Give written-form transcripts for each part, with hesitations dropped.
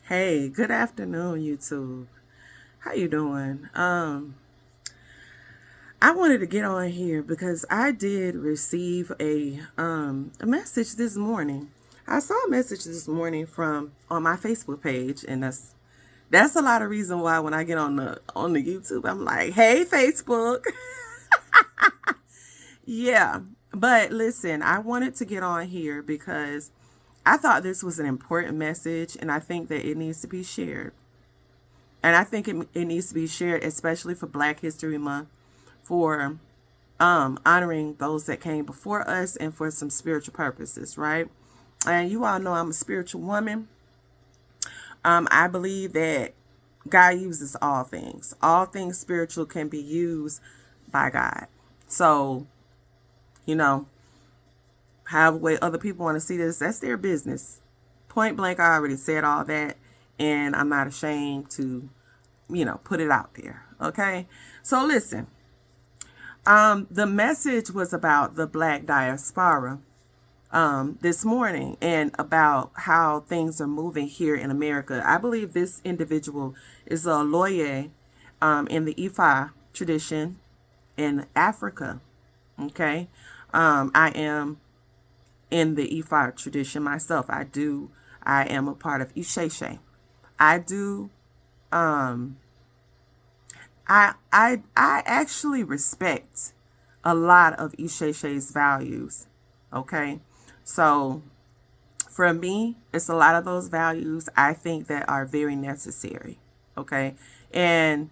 Hey, good afternoon, YouTube. How you doing? I wanted to get on here because I did receive a message this morning. I saw a message this morning from on my Facebook page, and that's a lot of reason why when I get on the YouTube, I'm like, "Hey, Facebook." Yeah, but listen, I wanted to get on here because I thought this was an important message, and I think that it needs to be shared. And I think it needs to be shared, especially for Black History Month, for honoring those that came before us and for some spiritual purposes, right? And you all know I'm a spiritual woman. I believe that God uses all things. All things spiritual can be used by God. So, you know, however way other people want to see this, that's their business. Point blank, I already said all that, and I'm not ashamed to, put it out there. Okay. So listen, the message was about the Black diaspora this morning and about how things are moving here in America. I believe this individual is a lawyer in the Ifa tradition in Africa. Okay. I am in the Ifa tradition myself. I am a part of Isheshe. I do, I actually respect a lot of Isheshe's values. Okay. So for me, it's a lot of those values I think that are very necessary. Okay. And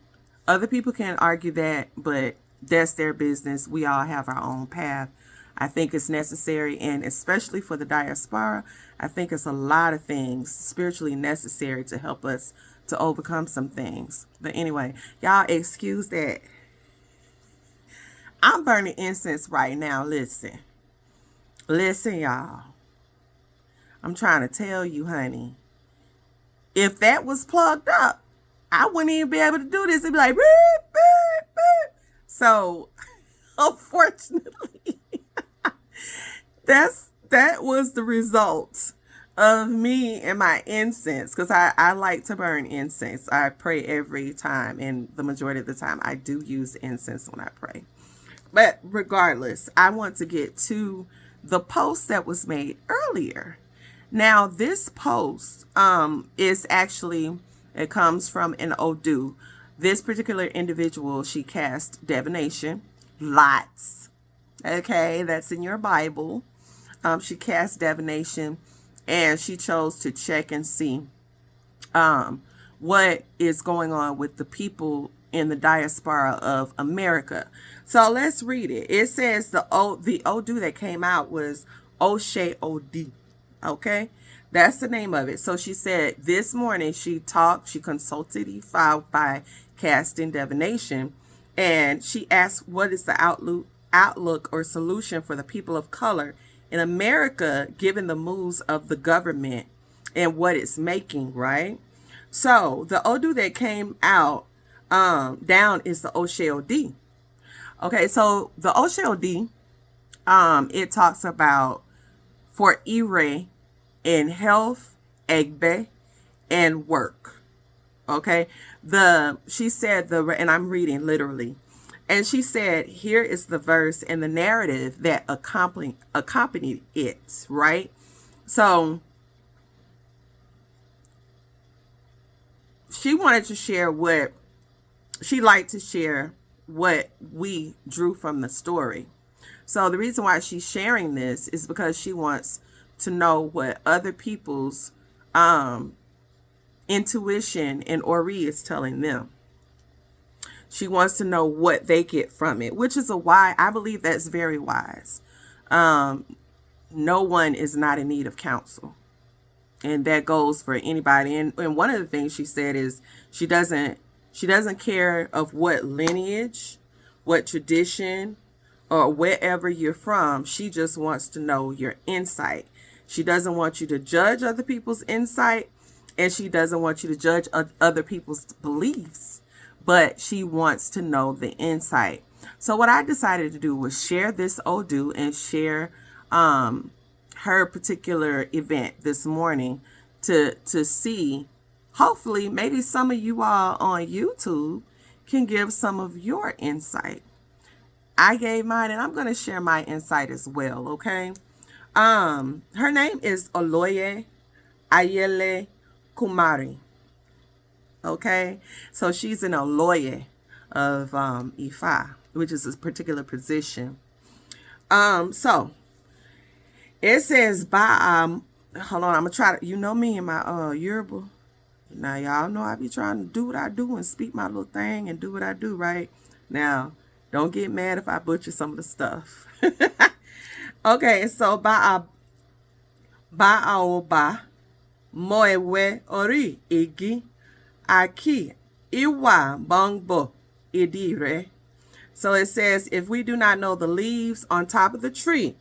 other people can argue that, but that's their business. We all have our own path. I think it's necessary, and especially for the diaspora, I think it's a lot of things spiritually necessary to help us to overcome some things. But anyway, y'all excuse that. I'm burning incense right now. Listen, y'all. I'm trying to tell you, honey, if that was plugged up, I wouldn't even be able to do this. It'd be like, beep, beep, beep. So, unfortunately, that was the result of me and my incense, because I like to burn incense. I pray every time, and the majority of the time I do use incense when I pray. But regardless, I want to get to the post that was made earlier. Now, this post is actually, it comes from an Odu. This particular individual, she cast divination. Lots. Okay, that's in your Bible. She cast divination, and she chose to check and see what is going on with the people in the diaspora of America. So let's read it. It says the Odu that came out was Ose Odi. Okay, that's the name of it. So she said this morning she consulted Ifa by casting divination, and she asked what is the outlook or solution for the people of color in America, given the moves of the government and what it's making, right? So the Odu that came out down is the Ose Odi. Okay, so the Ose Odi, it talks about for Ire in health, Egbe, and work. Okay, she said and I'm reading literally. And she said, here is the verse and the narrative that accompanied it, right? So she wanted to share what we drew from the story. So the reason why she's sharing this is because she wants to know what other people's intuition and Ori is telling them. She wants to know what they get from it, which is I believe that's very wise. No one is not in need of counsel. And that goes for anybody. And one of the things she said is she doesn't care of what lineage, what tradition, or wherever you're from. She just wants to know your insight. She doesn't want you to judge other people's insight, and she doesn't want you to judge other people's beliefs, but she wants to know the insight. So what I decided to do was share this Odu and share her particular event this morning to see hopefully maybe some of you all on YouTube can give some of your insight. I gave mine, and I'm going to share my insight as well, okay? Her name is Oloye Ayele Kumari. Okay, so she's an Oloye of Ifa, which is a particular position. So it says by hold on, I'm gonna try to, you know me and my Yoruba. Now y'all know I be trying to do what I do and speak my little thing and do what I do, right? Now, don't get mad if I butcher some of the stuff. Okay, so ba aoba moewe ori igi aki iwa bongbo idire. So it says, if we do not know the leaves on top of the tree,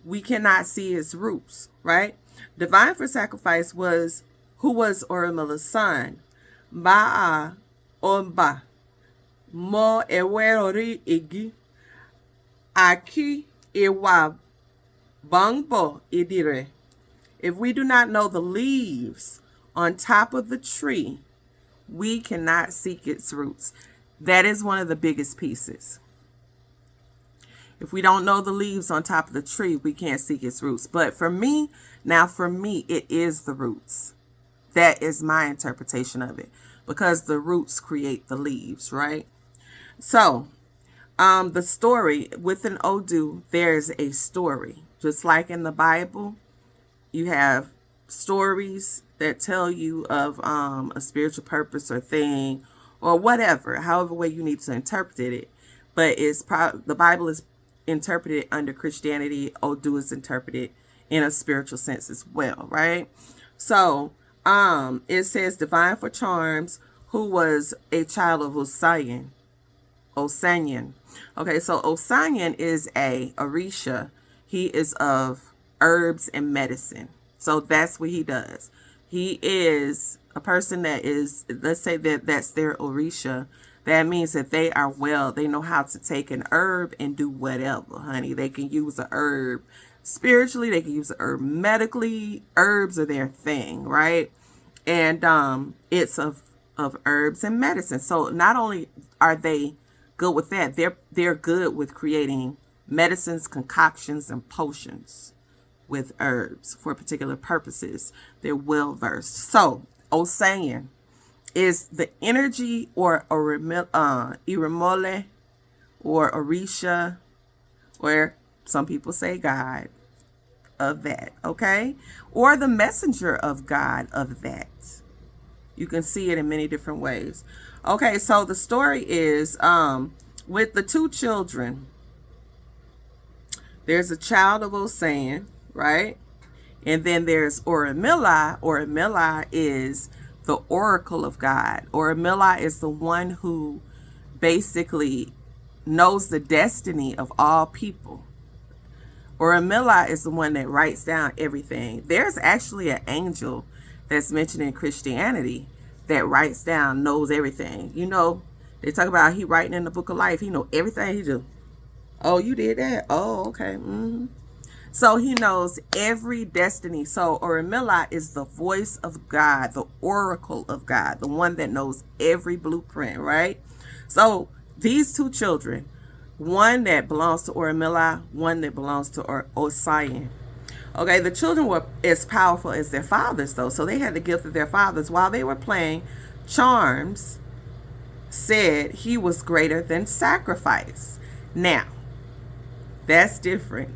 we cannot see its roots, right? Divine for sacrifice was, who was Orimila's son? Ba'a Omba Mo Ewerori Igi Aki Iwa Bongbo Idire. If we do not know the leaves on top of the tree, we cannot seek its roots. That is one of the biggest pieces. If we don't know the leaves on top of the tree, we can't seek its roots. But for me, it is the roots. That is my interpretation of it, because the roots create the leaves, right? So, the story within Odu, there's a story. Just like in the Bible, you have stories that tell you of a spiritual purpose or thing or whatever, however way you need to interpret it. But the Bible is interpreted under Christianity. Odu is interpreted in a spiritual sense as well, right? So it says divine for charms, who was a child of Osanyan. Okay, so Osanyan is a Orisha. He is of herbs and medicine. So that's what he does. He is a person that is, let's say that's their Orisha. That means that they are well. They know how to take an herb and do whatever, honey. They can use a herb spiritually. They can use a herb medically. Herbs are their thing, right? And it's of herbs and medicine. So not only are they good with that, they're good with creating medicines, concoctions, and potions with herbs for particular purposes. They're well versed. So Osanyan is the energy or Irimole or Orisha, or some people say God of that, okay? Or the messenger of God of that. You can see it in many different ways. Okay, so the story is with the two children. There's a child of Osanyan, right? And then there's Orimila. Orimila is the oracle of God. Orimila is the one who basically knows the destiny of all people. Orimila is the one that writes down everything. There's actually an angel that's mentioned in Christianity that writes down, knows everything. You know, they talk about he writing in the book of life. He know everything he do. Oh, you did that? Oh, okay. So he knows every destiny. So Orimila is the voice of God, the oracle of God, the one that knows every blueprint, right? So these two children, one that belongs to Orimila, one that belongs to Osanyan. Okay, the children were as powerful as their fathers, though. So they had the gift of their fathers. While they were playing, Charms said he was greater than Sacrifice. Now, that's different.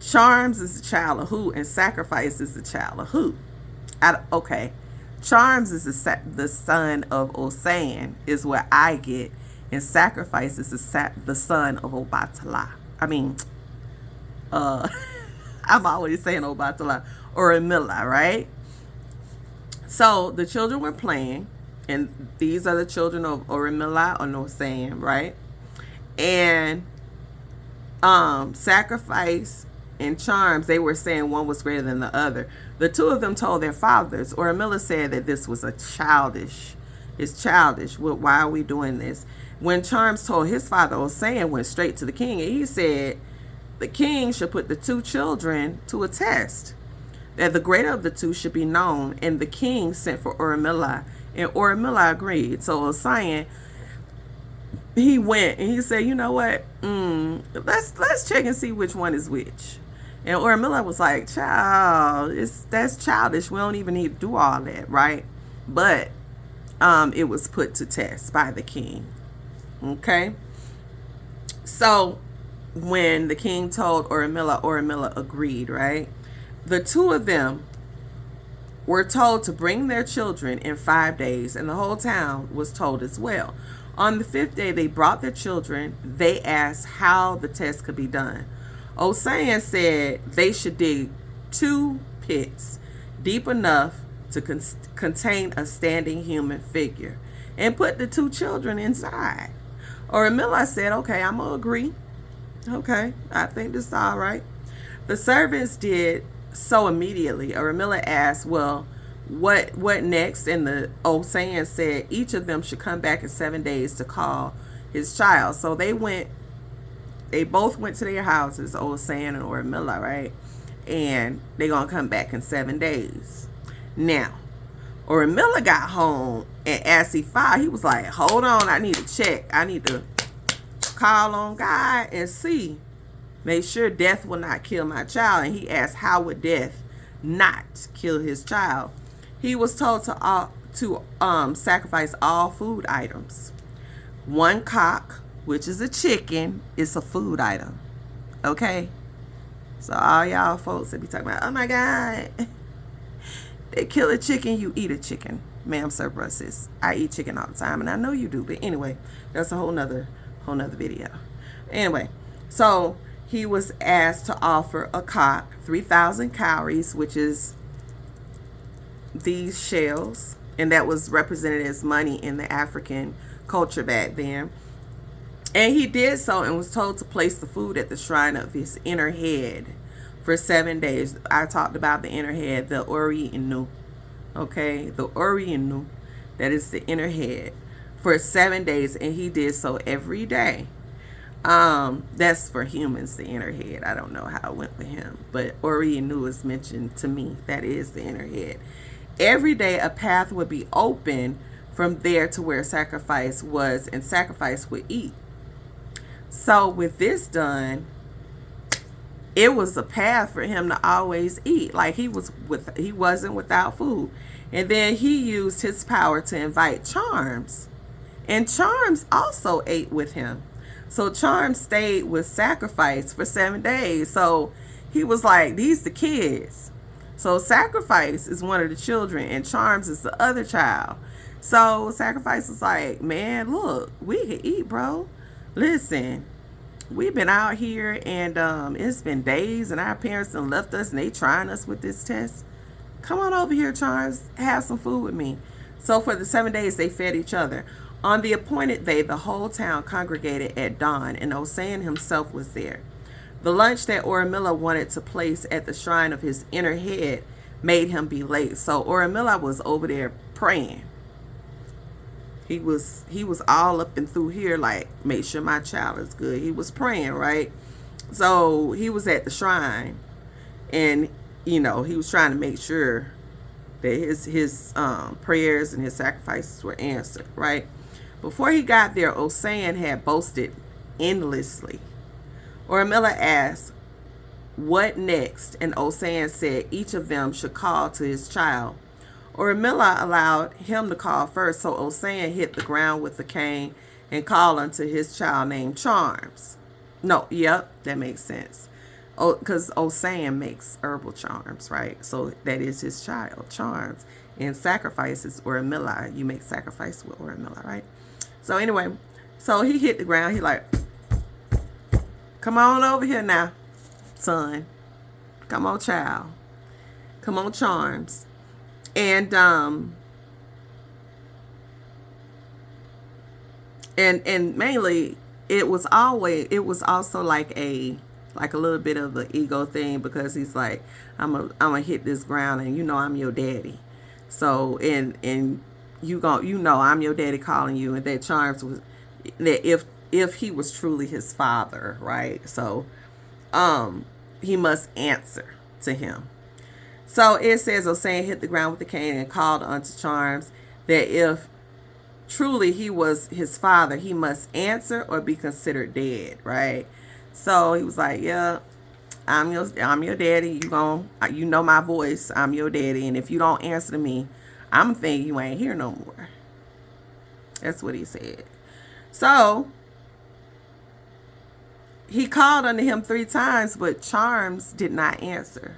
Charms is the child of who, and Sacrifice is the child of who? Okay, Charms is the son of Osanyan, is where I get, and Sacrifice is the son of Obatala. I'm always saying Obatala, or Orimila, right? So the children were playing, and these are the children of Orimila or Osanyan, right? And Sacrifice and Charms, they were saying one was greater than the other. The two of them told their fathers. Orimila said that this was childish. It's childish. Why are we doing this? When Charms told his father, Osanyan went straight to the king, and he said the king should put the two children to a test. that the greater of the two should be known. And the king sent for Oramilla, and Oramilla agreed. So Osian, he went and he said, you know what? Let's check and see which one is which. And Oramilla was like, child, that's childish. We don't even need to do all that, right? But it was put to test by the king. Okay. So when the king told Oramilla, Oramilla agreed, right? The two of them were told to bring their children in 5 days, and the whole town was told as well. On the 5th day, they brought their children. They asked how the test could be done. Osian said they should dig 2 pits deep enough to contain a standing human figure and put the 2 children inside. Oramilla said, okay, I'm going to agree. Okay, I think this is all right. The servants did so immediately. Oramilla asked, well, what next? And the Osian said each of them should come back in 7 days to call his child. So they both went to their houses, Osian and Oramilla, right? And they're going to come back in 7 days. Now, Oramilla got home, and as he filed, he was like, hold on, I need to check. I need to call on God and see. Make sure death will not kill my child. And he asked, how would death not kill his child? He was told to sacrifice all food items. 1 cock, which is a chicken, is a food item. Okay? So all y'all folks that be talking about, oh my God, they kill a chicken, you eat a chicken. Ma'am, sir, bruh, sis. I eat chicken all the time, and I know you do. But anyway, that's a whole nother video. Anyway, so he was asked to offer a cock, 3,000 cowries, which is these shells, and that was represented as money in the African culture back then. And he did so and was told to place the food at the shrine of his inner head for 7 days. I talked about the inner head, the Ori Inu. Okay, the Ori Inu, that is the inner head, for 7 days, and he did so every day. That's for humans, the inner head. I don't know how it went with him, but Ori Inu is mentioned to me. That is the inner head. Every day a path would be open from there to where sacrifice was, and sacrifice would eat. So with this done, it was a path for him to always eat. Like he wasn't without food. And then he used his power to invite Charms. And Charms also ate with him. So Charms stayed with Sacrifice for 7 days. So he was like, these the kids. So Sacrifice is one of the children and Charms is the other child. So Sacrifice was like, man, look, we can eat, bro. Listen, we've been out here and it's been days and our parents done left us and they trying us with this test. Come on over here, Charms, have some food with me. So for the 7 days, they fed each other. On the appointed day, the whole town congregated at dawn, and Osian himself was there. The lunch that Oramilla wanted to place at the shrine of his inner head made him be late. So Oramilla was over there praying. He was all up and through here, like, make sure my child is good. He was praying, right? So he was at the shrine, and he was trying to make sure that his prayers and his sacrifices were answered, right? Before he got there, Osian had boasted endlessly. Oramilla asked, what next? And Osian said each of them should call to his child. Oramilla allowed him to call first, so Osian hit the ground with the cane and called unto his child named Charms. No, yep, that makes sense. Because Osian makes herbal charms, right? So that is his child, Charms. And sacrifices Oramilla. You make sacrifice with Oramilla, right? So anyway, so he hit the ground. He like, come on over here now, son. Come on, child. Come on, Charms. And mainly it was also like a little bit of an ego thing, because he's like, I'm gonna hit this ground and I'm your daddy. So and I'm your daddy calling you, and that Charms was that if he was truly his father, right? So he must answer to him. So it says Osain hit the ground with the cane and called unto Charms that if truly he was his father, he must answer or be considered dead, right? So he was like, yeah, I'm your daddy. You know my voice. I'm your daddy. And if you don't answer to me, I'm thinking you ain't here no more. That's what he said. So he called unto him 3 times, but Charms did not answer.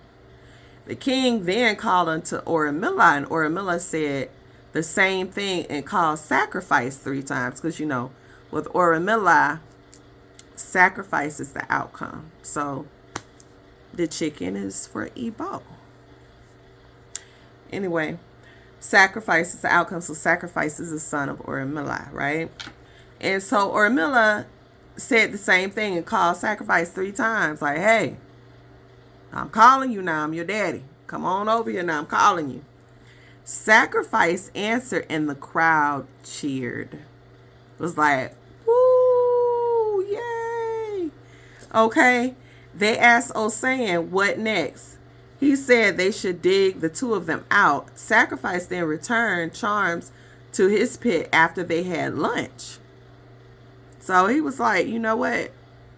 The king then called unto Oromilla, and Oromilla said the same thing and called sacrifice 3 times. Because, you know, with Oromilla, sacrifice is the outcome. So the chicken is for Ebo. Anyway, sacrifice is the outcome. So sacrifice is the son of Oromilla, right? And so Oromilla said the same thing and called sacrifice 3 times. Like, hey, I'm calling you now. I'm your daddy. Come on over here now. I'm calling you. Sacrifice answered and the crowd cheered. It was like, woo, yay. Okay. They asked Osain, what next? He said they should dig the 2 of them out. Sacrifice then returned Charms to his pit after they had lunch. So he was like, you know what?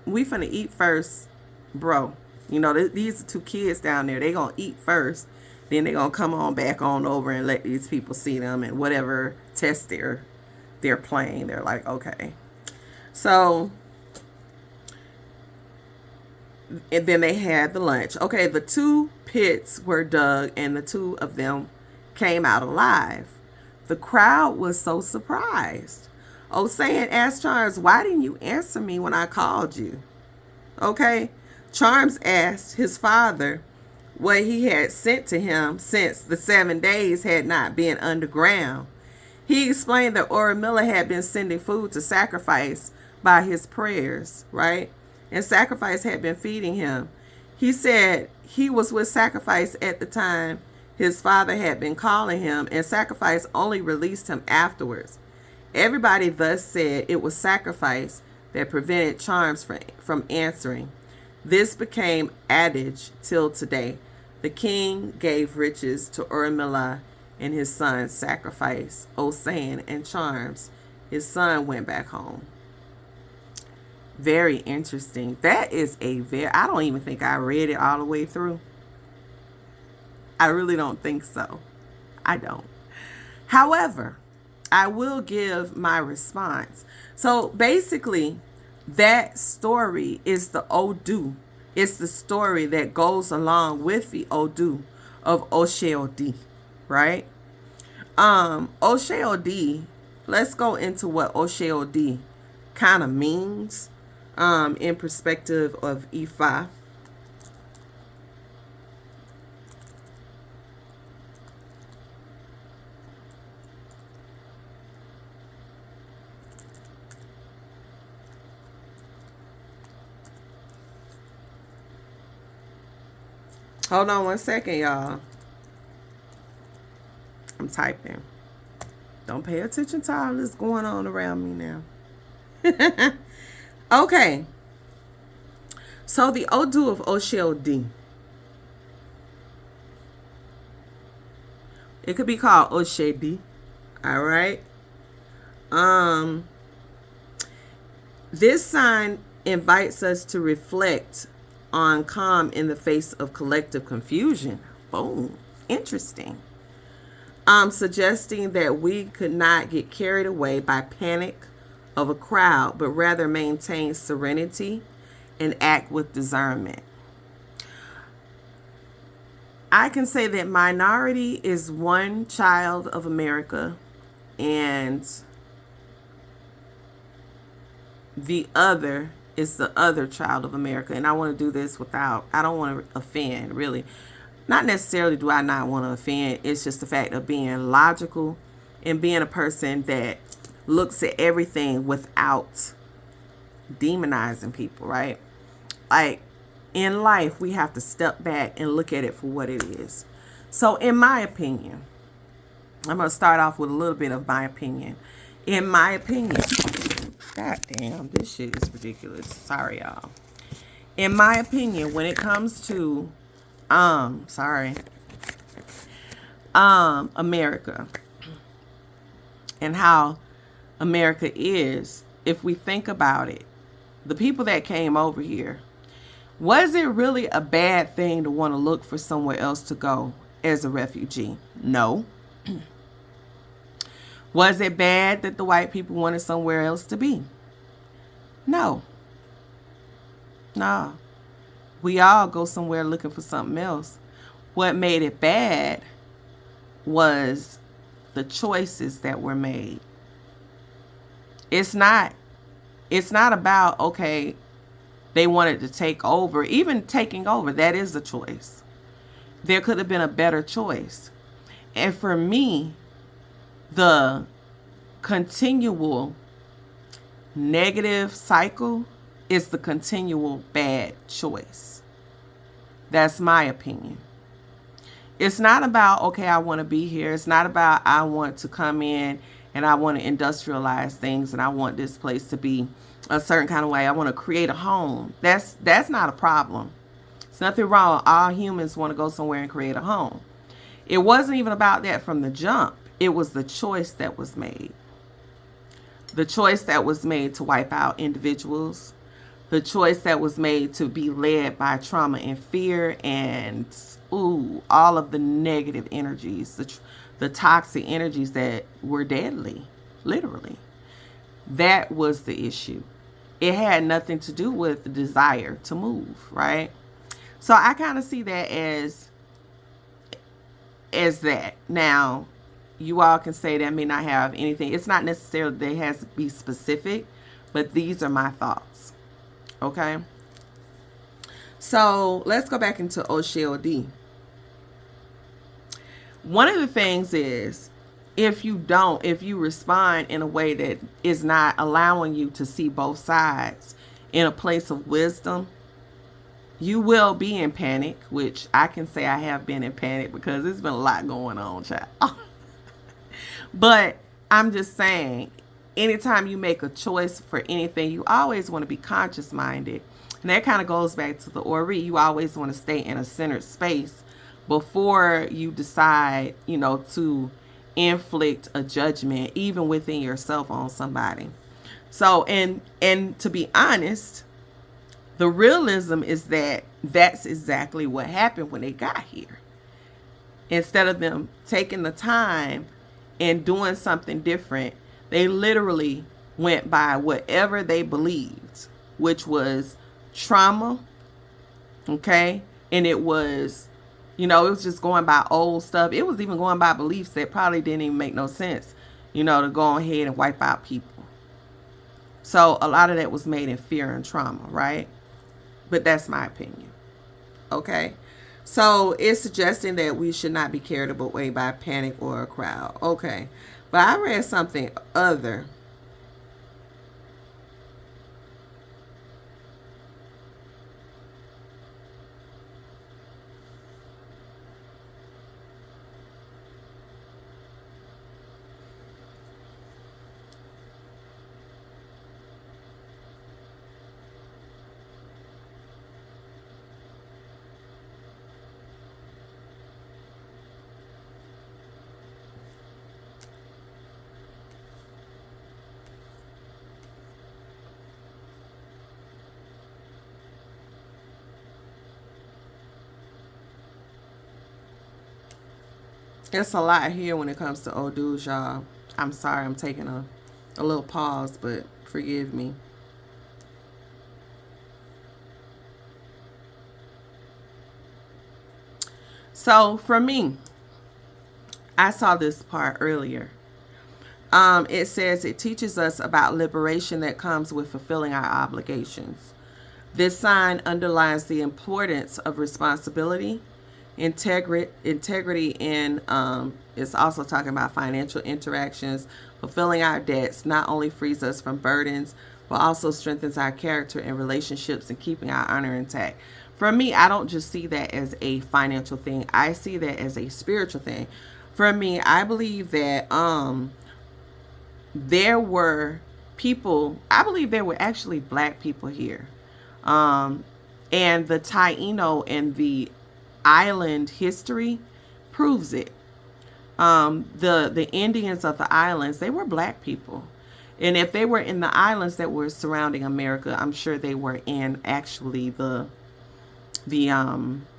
We finna eat first, bro. You know, these are 2 kids down there. They gonna eat first. Then they gonna come on back on over and let these people see them and whatever test they're playing. They're like, okay. So, and then they had the lunch. Okay, the 2 pits were dug and the 2 of them came out alive. The crowd was so surprised. Osain asked Charms, why didn't you answer me when I called you? Okay. Charms asked his father what he had sent to him since the 7 days had not been underground. He explained that Oromilla had been sending food to Sacrifice by his prayers, right? And Sacrifice had been feeding him. He said he was with Sacrifice at the time his father had been calling him, and Sacrifice only released him afterwards. Everybody thus said it was Sacrifice that prevented Charms from answering. This became adage till today. The king gave riches to Oromilla and his son Sacrifice, Osain, and Charms. His son went back home. Very interesting. That is I don't even think I read it all the way through. I really don't think so. I don't. However, I will give my response. So basically, that story is the Odu. It's the story that goes along with the Odu of Ose Odi, right? Ose Odi, let's go into what Ose Odi kind of means in perspective of Ifa. Hold on 1 second, y'all. I'm typing. Don't pay attention to all this going on around me now. Okay. So the Odu of Ose Odi. It could be called Oshedi. All right. This sign invites us to reflect on calm in the face of collective confusion. Boom. Interesting. Suggesting that we could not get carried away by panic of a crowd, but rather maintain serenity and act with discernment. I can say that minority is one child of America and the other is the other child of America. And I want to do this I don't want to offend, really. Not necessarily do I not want to offend. It's just the fact of being logical and being a person that looks at everything without demonizing people, right? Like, in life, we have to step back and look at it for what it is. So, in my opinion, I'm going to start off with a little bit of my opinion. In my opinion, god damn, this shit is ridiculous. Sorry, y'all. In my opinion, when it comes to, sorry, America and how America is, if we think about it, the people that came over here, was it really a bad thing to want to look for somewhere else to go as a refugee? No. Was it bad that the white people wanted somewhere else to be? No. No. We all go somewhere looking for something else. What made it bad was the choices that were made. It's not about, okay, they wanted to take over. Even taking over, that is a choice. There could have been a better choice. And for me, the continual negative cycle is the continual bad choice. That's my opinion. It's not about, okay, I want to be here. It's not about, I want to come in and I want to industrialize things and I want this place to be a certain kind of way. I want to create a home. That's not a problem. There's nothing wrong. All humans want to go somewhere and create a home. It wasn't even about that from the jump. It was the choice that was made. The choice that was made to wipe out individuals. The choice that was made to be led by trauma and fear and, all of the negative energies, the toxic energies that were deadly, literally. That was the issue. It had nothing to do with the desire to move, right? So I kind of see that as that. Now, you all can say that may not have anything. It's not necessarily that it has to be specific, but these are my thoughts. Okay? So let's go back into Ose Odi. One of the things is, if you respond in a way that is not allowing you to see both sides in a place of wisdom, you will be in panic, which I can say I have been in panic because there's been a lot going on, child. But I'm just saying, anytime you make a choice for anything, you always want to be conscious-minded. And that kind of goes back to the Ori. You always want to stay in a centered space before you decide, to inflict a judgment, even within yourself, on somebody. So, and to be honest, the realism is that that's exactly what happened when they got here. Instead of them taking the time and doing something different, they literally went by whatever they believed, which was trauma, okay? And it was, it was just going by old stuff. It was even going by beliefs that probably didn't even make no sense, to go ahead and wipe out people. So a lot of that was made in fear and trauma, right? But that's my opinion, okay? So it's suggesting that we should not be carried away by panic or a crowd. Okay. But I read something other. It's a lot here when it comes to Odus, y'all. I'm sorry, I'm taking a little pause, but forgive me. So for me, I saw this part earlier. It says it teaches us about liberation that comes with fulfilling our obligations. This sign underlines the importance of responsibility, integrity, and it's also talking about financial interactions. Fulfilling our debts not only frees us from burdens, but also strengthens our character and relationships and keeping our honor intact. For me, I don't just see that as a financial thing. I see that as a spiritual thing. For me, I believe that there were people, I believe there were actually black people here. And the Taino and the island history proves it. The Indians of the islands, they were black people. And if they were in the islands that were surrounding America, I'm sure they were in actually the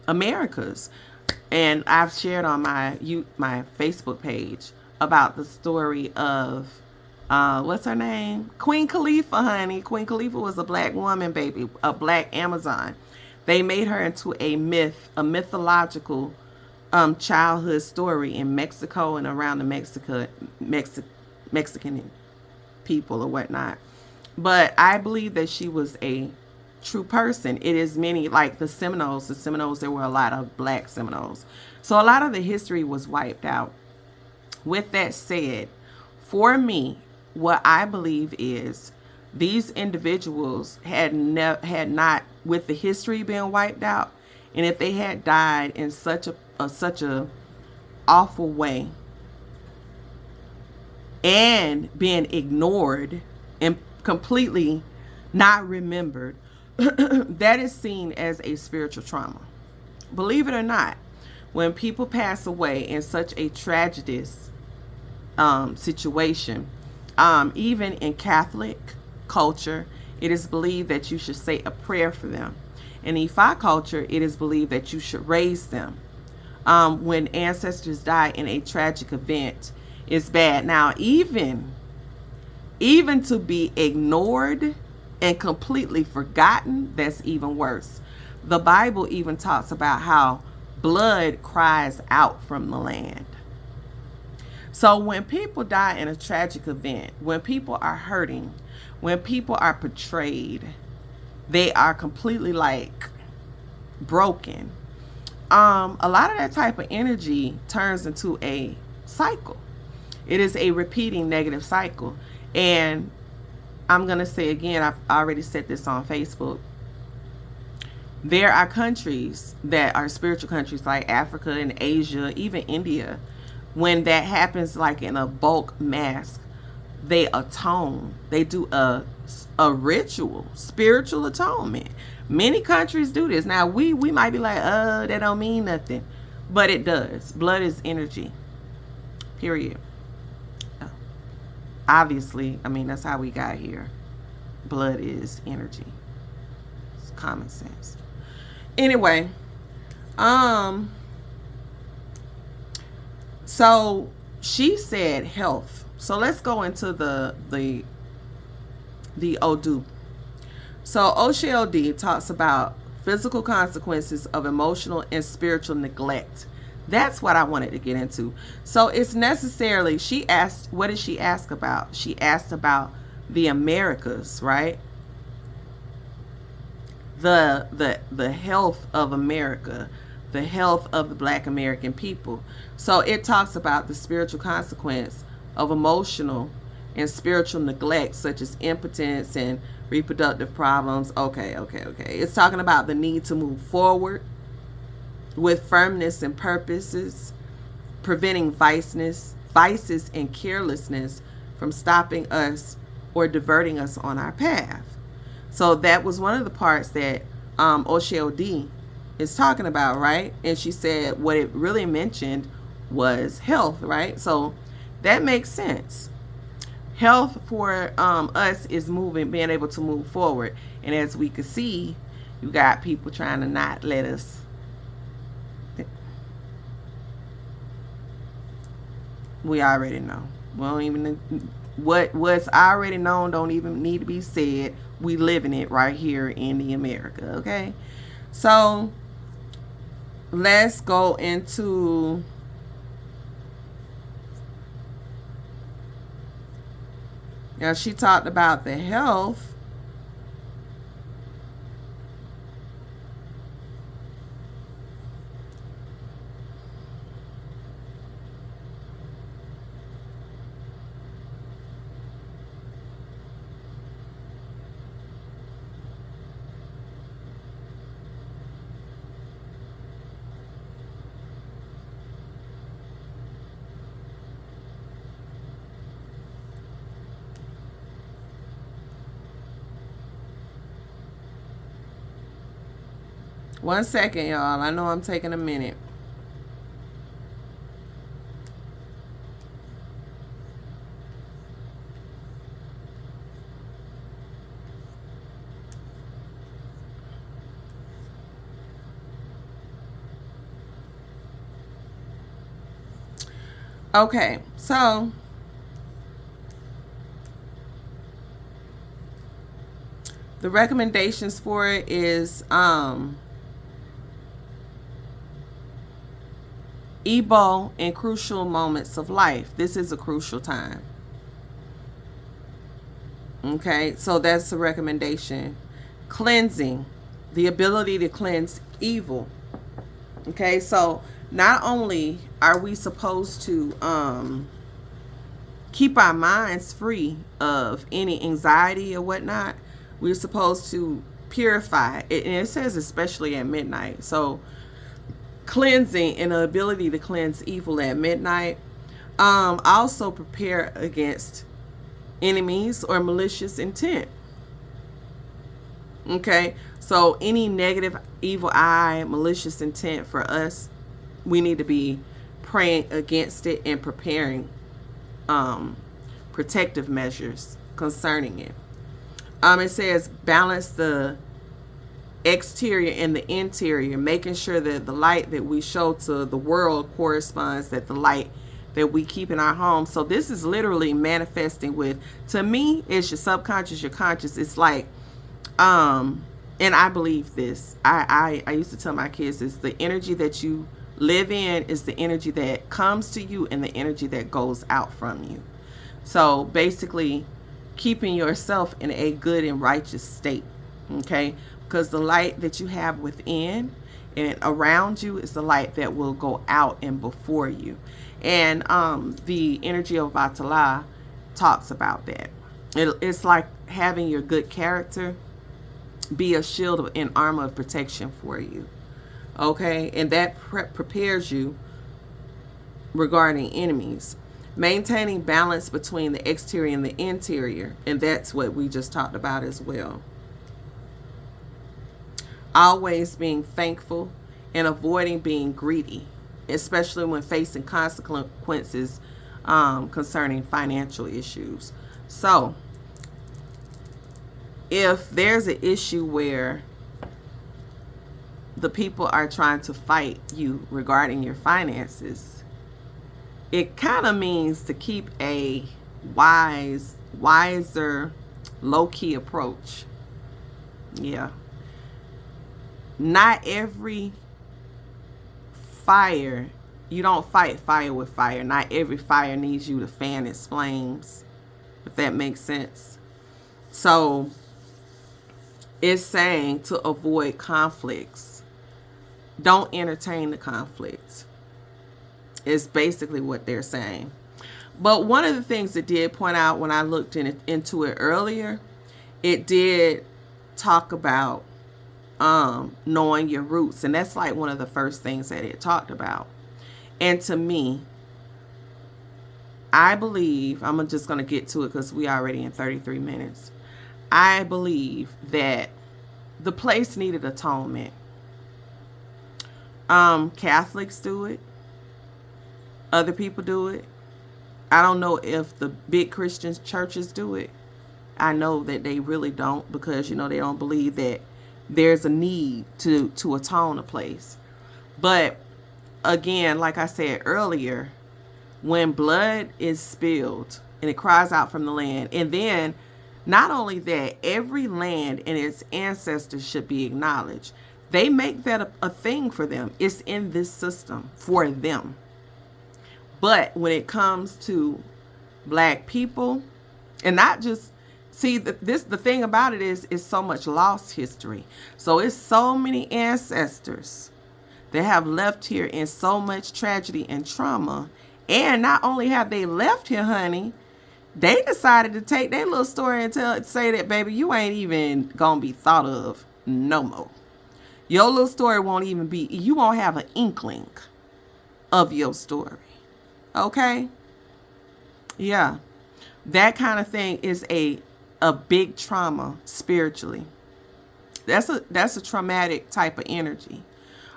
Americas. And I've shared on my Facebook page about the story of what's her name? Queen Khalifa, honey. Queen Khalifa was a black woman, baby, a black Amazon. They made her into a myth, a mythological childhood story in Mexico and around the Mexican people or whatnot. But I believe that she was a true person. It is many, like the Seminoles. The Seminoles, there were a lot of black Seminoles. So a lot of the history was wiped out. With that said, for me, what I believe is these individuals had not, with the history being wiped out, and if they had died in such a awful way and being ignored and completely not remembered, that is seen as a spiritual trauma. Believe it or not, when people pass away in such a tragedious situation, even in Catholic culture, it is believed that you should say a prayer for them. In Ifa culture, it is believed that you should raise them. When ancestors die in a tragic event, it's bad. Now, even to be ignored and completely forgotten, that's even worse. The Bible even talks about how blood cries out from the land. So when people die in a tragic event, when people are hurting, when people are betrayed, they are completely like broken. A lot of that type of energy turns into a cycle. It is a repeating negative cycle. And I'm going to say again, I've already said this on Facebook. There are countries that are spiritual countries like Africa and Asia, even India. When that happens like in a bulk mass, they atone. They do a ritual, spiritual atonement. Many countries do this. Now, we might be like, that don't mean nothing. But it does. Blood is energy. Period. Obviously, I mean, that's how we got here. Blood is energy. It's common sense. Anyway, so she said health. So let's go into the Odu. So Ose Odi talks about physical consequences of emotional and spiritual neglect. That's what I wanted to get into. So it's necessarily, she asked, what did she ask about? She asked about the Americas, right? The health of America, the health of the Black American people. So it talks about the spiritual consequence of emotional and spiritual neglect, such as impotence and reproductive problems. Okay. It's talking about the need to move forward with firmness and purposes, preventing vices and carelessness from stopping us or diverting us on our path. So that was one of the parts that Ose Odi is talking about, right? And she said what it really mentioned was health, right? So that makes sense. Health for us is being able to move forward. And as we could see, you got people trying to not let us. We already know. We don't even, what's already known don't even need to be said. We live in it right here in the America, okay? So let's go into now. She talked about the health. One second, y'all. I know I'm taking a minute. Okay, so the recommendations for it is Ebo in crucial moments of life. This is a crucial time. Okay, so that's the recommendation. Cleansing, the ability to cleanse evil. Okay, so not only are we supposed to keep our minds free of any anxiety or whatnot, we're supposed to purify it. And it says especially at midnight. So cleansing and the ability to cleanse evil at midnight. Also prepare against enemies or malicious intent. Okay, so any negative, evil eye, malicious intent for us, we need to be praying against it and preparing protective measures concerning it. It says balance the exterior and the interior, making sure that the light that we show to the world corresponds that the light that we keep in our home. So this is literally manifesting with, to me, it's your subconscious, your conscious. It's like, and I believe this. I used to tell my kids this: the energy that you live in is the energy that comes to you and the energy that goes out from you. So basically, keeping yourself in a good and righteous state. Okay, because the light that you have within and around you is the light that will go out and before you. And the energy of Vatala talks about that. It's like having your good character be a shield and armor of protection for you. Okay, and that prepares you regarding enemies. Maintaining balance between the exterior and the interior, and that's what we just talked about as well. Always being thankful and avoiding being greedy, especially when facing consequences concerning financial issues. So if there's an issue where the people are trying to fight you regarding your finances, it kind of means to keep a wiser, low-key approach. Yeah. Not every fire, you don't fight fire with fire. Not every fire needs you to fan its flames, if that makes sense. So it's saying to avoid conflicts. Don't entertain the conflicts. Is basically what they're saying. But one of the things that did point out when I looked into it earlier, it did talk about knowing your roots, and that's like one of the first things that it talked about. And to me, I believe, I'm just going to get to it because we already in 33 minutes. I believe that the place needed atonement. Catholics do it. Other people do it. I don't know if the big Christian churches do it. I know that they really don't, because, they don't believe that there's a need to atone a place. But again, like I said earlier, when blood is spilled and it cries out from the land, and then not only that, every land and its ancestors should be acknowledged. They make that a thing for them. It's in this system for them. But when it comes to black people, and not just, see, the thing about it is so much lost history. So it's so many ancestors that have left here in so much tragedy and trauma. And not only have they left here, honey, they decided to take their little story and say that, baby, you ain't even gonna be thought of no more. Your little story won't even be, you won't have an inkling of your story. Okay? Yeah. That kind of thing is a big trauma spiritually. That's a traumatic type of energy.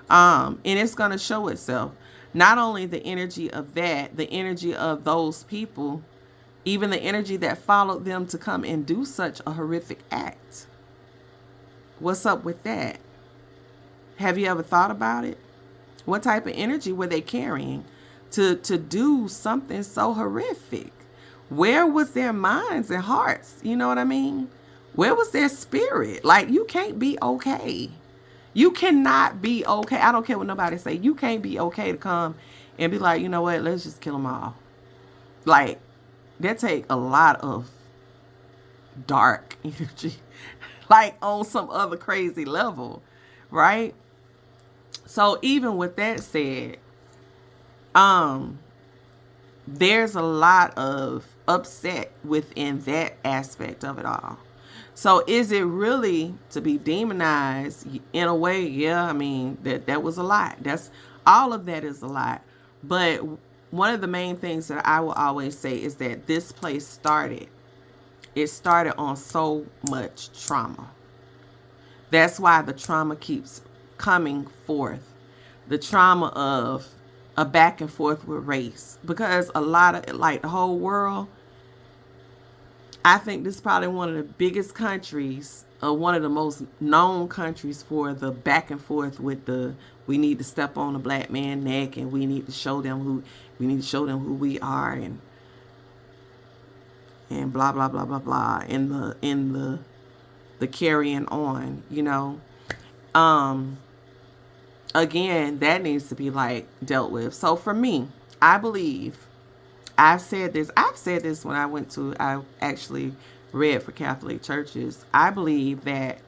And it's going to show itself. Not only the energy of that, the energy of those people, even the energy that followed them to come and do such a horrific act. What's up with that? Have you ever thought about it? What type of energy were they carrying? to do something so horrific? Where was their minds and hearts? You know what I mean? Where was their spirit? Like, you can't be okay. You cannot be okay. I don't care what nobody say. You can't be okay to come and be like, you know what? Let's just kill them all. Like, that take a lot of dark energy, like on some other crazy level, right? So even with that said, there's a lot of upset within that aspect of it all. So is it really to be demonized in a way? Yeah, I mean, that was a lot. That's all of that is a lot. But one of the main things that I will always say is that this place started. It started on so much trauma. That's why the trauma keeps coming forth. The trauma of a back and forth with race. Because a lot of, like, the whole world, I think this is probably one of the biggest countries, or one of the most known countries for the back and forth with the, we need to step on a black man's neck, and we need to show them who we are, and blah blah blah blah blah, in the carrying on, you know. Again, that needs to be like dealt with. So for me, I believe, I've said this when I actually read for Catholic churches. I believe that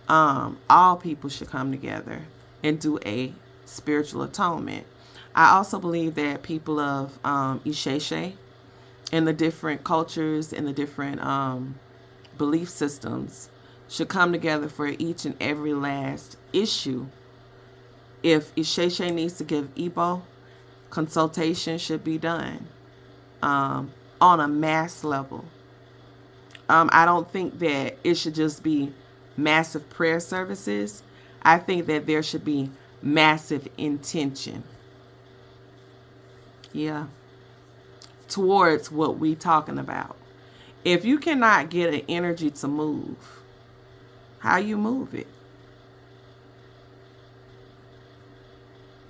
all people should come together and do a spiritual atonement. I also believe that people of Isheshe and the different cultures and the different belief systems should come together for each and every last issue. If Isheshe needs to give Igbo, consultation should be done on a mass level. I don't think that it should just be massive prayer services. I think that there should be massive intention. Yeah. Towards what we talking about. If you cannot get an energy to move, how you move it?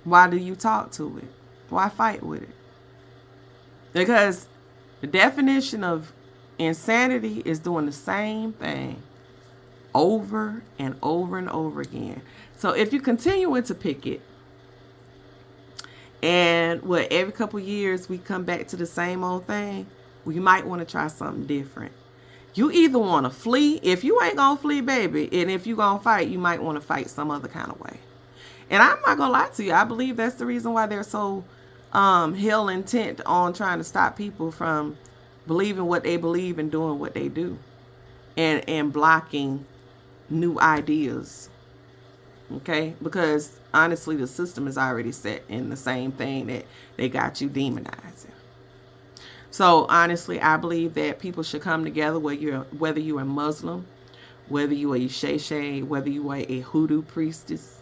Why do you talk to it? Why fight with it? Because the definition of insanity is doing the same thing over and over and over again. So if you continue to picket, and every couple years we come back to the same old thing, well, you might want to try something different. You either want to flee. If you ain't gonna flee, baby, and if you gonna fight, you might want to fight some other kind of way. And I'm not gonna lie to you, I believe that's the reason why they're so hell intent on trying to stop people from believing what they believe and doing what they do, and blocking new ideas. Okay? Because honestly, the system is already set in the same thing that they got you demonizing. So honestly, I believe that people should come together, whether you're a Muslim, whether you are a Sheshe, whether you are a hoodoo priestess,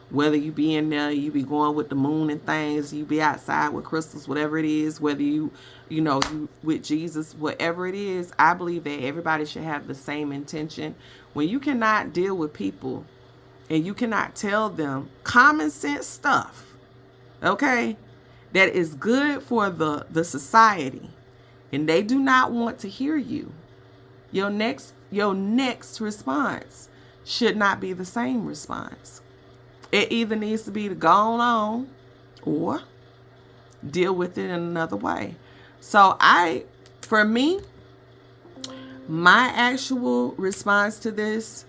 whether you be in there, you be going with the moon and things, you be outside with crystals, whatever it is, whether you with Jesus, whatever it is, I believe that everybody should have the same intention. When you cannot deal with people and you cannot tell them common sense stuff, okay, that is good for the society, and they do not want to hear you, your next response should not be the same response. It either needs to be to go on or deal with it in another way. So for me, my actual response to this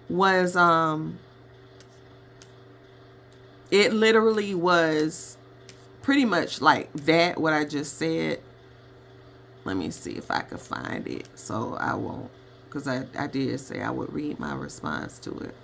was it literally was pretty much like that, what I just said. Let me see if I could find it so I won't, because I did say I would read my response to it.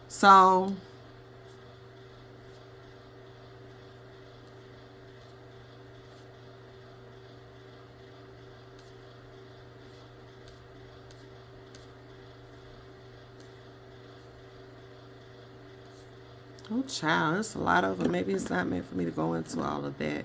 So Oh, child, there's a lot of them. Maybe it's not meant for me to go into all of that.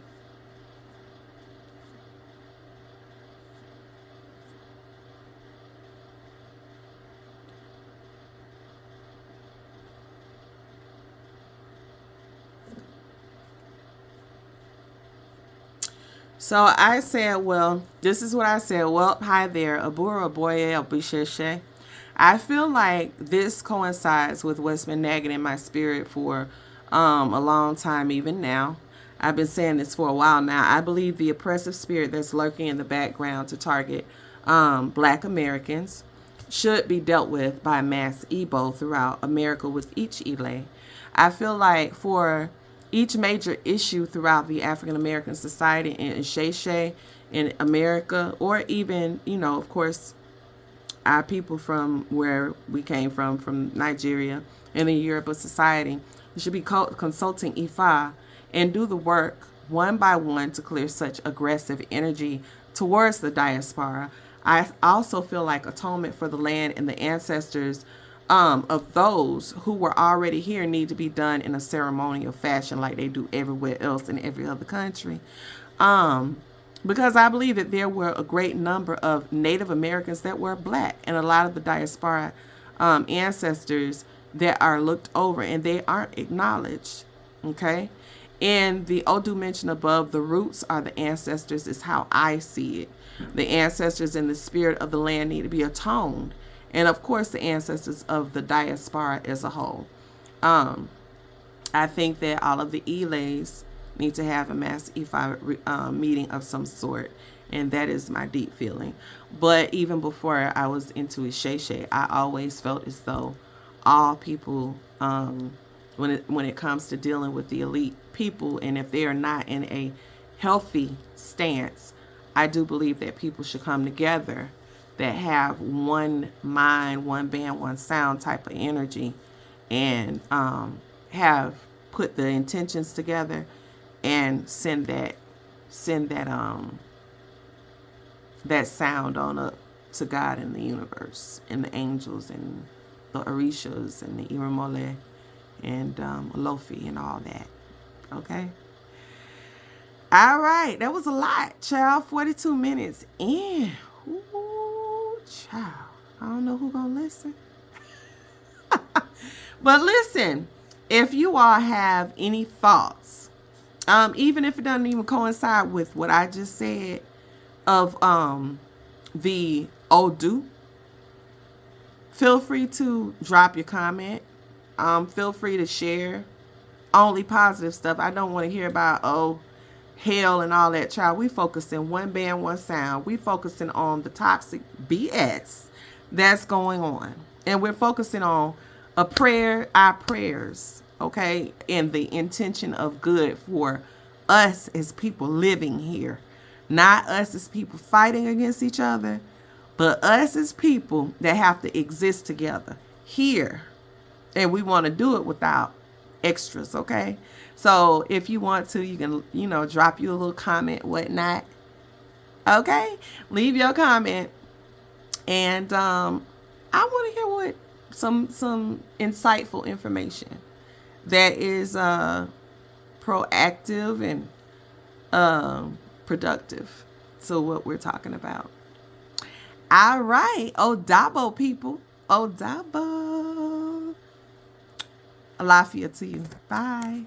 So I said, well, this is what I said. Well, hi there, Abura Boye Abisheshe. I feel like this coincides with what's been nagging in my spirit for a long time, even now. I've been saying this for a while now. I believe the oppressive spirit that's lurking in the background to target Black Americans should be dealt with by mass Igbo throughout America with each Ile. I feel like for each major issue throughout the African American society in Sheshe, in America, or even, of course, our people from where we came from Nigeria and the Yoruba society, we should be consulting Ifa and do the work one by one to clear such aggressive energy towards the diaspora. I also feel like atonement for the land and the ancestors of those who were already here need to be done in a ceremonial fashion like they do everywhere else in every other country. Because I believe that there were a great number of Native Americans that were Black and a lot of the diaspora ancestors that are looked over and they aren't acknowledged. Okay. In the Odu mentioned above, the roots are the ancestors is how I see it. The ancestors and the spirit of the land need to be atoned. And of course, the ancestors of the diaspora as a whole. I think that all of the Ilays need to have a mass Ifa meeting of some sort. And that is my deep feeling. But even before I was into Isheshe, I always felt as though all people, when it comes to dealing with the elite people, and if they are not in a healthy stance, I do believe that people should come together that have one mind, one band, one sound type of energy, and have put the intentions together and send that that sound on up to God and the universe and the angels and the Orishas and the Iramole and Alofi and all that. Okay. All right. That was a lot, child. 42 minutes in. Ooh, child. I don't know who's going to listen. But listen, if you all have any thoughts, even if it doesn't even coincide with what I just said of the Odu, feel free to drop your comment. Feel free to share only positive stuff. I don't want to hear about, hell and all that, child. We focusing one band, one sound. We focusing on the toxic BS that's going on. And we're focusing on our prayers, okay? And the intention of good for us as people living here. Not us as people fighting against each other, but us as people that have to exist together here. And we want to do it without extras, okay? So if you want to, you can, drop you a little comment, whatnot. Okay? Leave your comment. And I want to hear what some insightful information that is proactive and productive to what we're talking about. All right. Odabo, people. Odabo. Alafia to you. Bye.